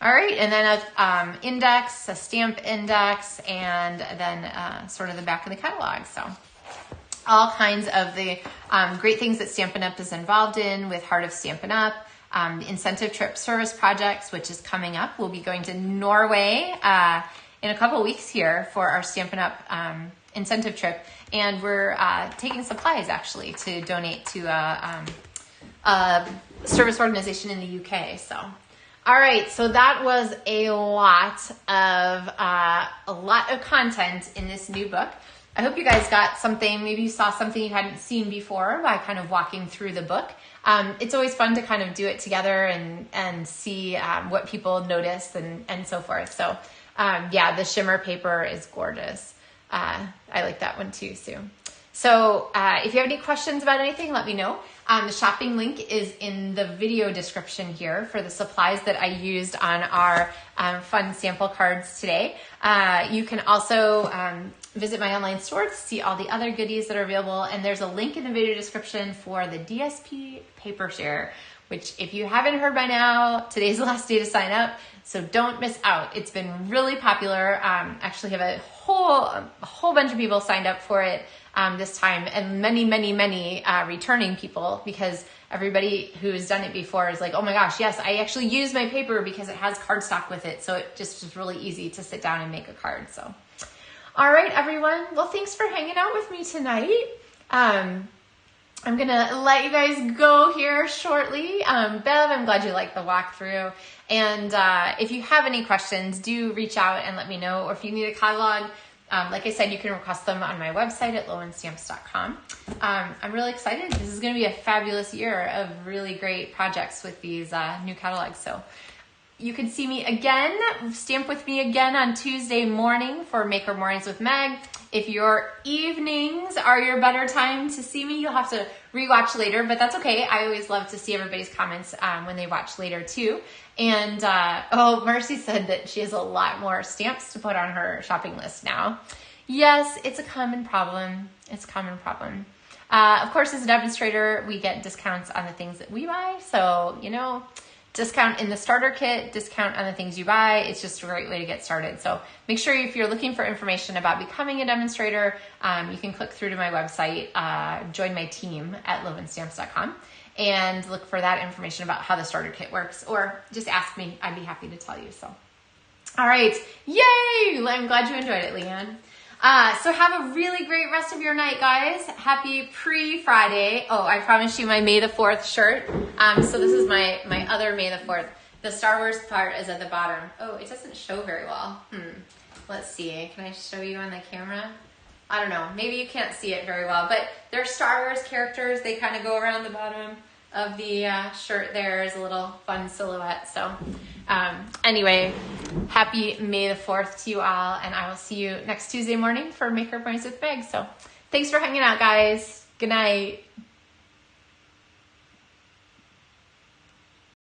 all right, and then a index, a stamp index, and then sort of the back of the catalog. So all kinds of the great things that Stampin' Up! Is involved in with Heart of Stampin' Up!, incentive trip service projects, which is coming up. We'll be going to Norway in a couple weeks here for our Stampin' Up! Incentive trip. And we're taking supplies actually to donate to a service organization in the UK. So All right, so that was a lot of content in this new book. I hope you guys got something, maybe you saw something you hadn't seen before by kind of walking through the book. It's always fun to kind of do it together and see what people notice and so forth. So yeah, the shimmer paper is gorgeous. I like that one too, Sue. So if you have any questions about anything, let me know. The shopping link is in the video description here for the supplies that I used on our fun sample cards today. You can also visit my online store to see all the other goodies that are available. And there's a link in the video description for the DSP paper share, which if you haven't heard by now, today's the last day to sign up. So don't miss out. It's been really popular. Actually have a whole bunch of people signed up for it this time, and many returning people, because everybody who's done it before is like, oh my gosh, yes, I actually use my paper because it has cardstock with it. So it just is really easy to sit down and make a card. So, all right, everyone. Well, thanks for hanging out with me tonight. I'm going to let you guys go here shortly. Bev, I'm glad you liked the walkthrough. And if you have any questions, do reach out and let me know. Or if you need a catalog, like I said, you can request them on my website at LovenStamps.com. I'm really excited. This is going to be a fabulous year of really great projects with these new catalogs. So you can see me again, stamp with me again on Tuesday morning for Maker Mornings with Meg. If your evenings are your better time to see me, you'll have to rewatch later, but that's okay. I always love to see everybody's comments when they watch later too. And oh, Mercy said that she has a lot more stamps to put on her shopping list now. Yes, it's a common problem. It's a common problem. Of course, as a demonstrator, we get discounts on the things that we buy. So, you know, discount in the starter kit, discount on the things you buy. It's just a great way to get started. So make sure if you're looking for information about becoming a demonstrator, you can click through to my website, join my team at LovenStamps.com, and look for that information about how the starter kit works, or just ask me. I'd be happy to tell you. So, all right. Yay! I'm glad you enjoyed it, Leanne. So have a really great rest of your night, guys. Happy pre-Friday. Oh, I promised you my May the 4th shirt. So this is my other May the 4th. The Star Wars part is at the bottom. Oh, it doesn't show very well. Let's see. Can I show you on the camera? I don't know. Maybe you can't see it very well, but they're Star Wars characters. They kind of go around the bottom of the shirt there as a little fun silhouette. So anyway, happy May the 4th to you all, and I will see you next Tuesday morning for Maker Points with Meg. So thanks for hanging out, guys. Good night.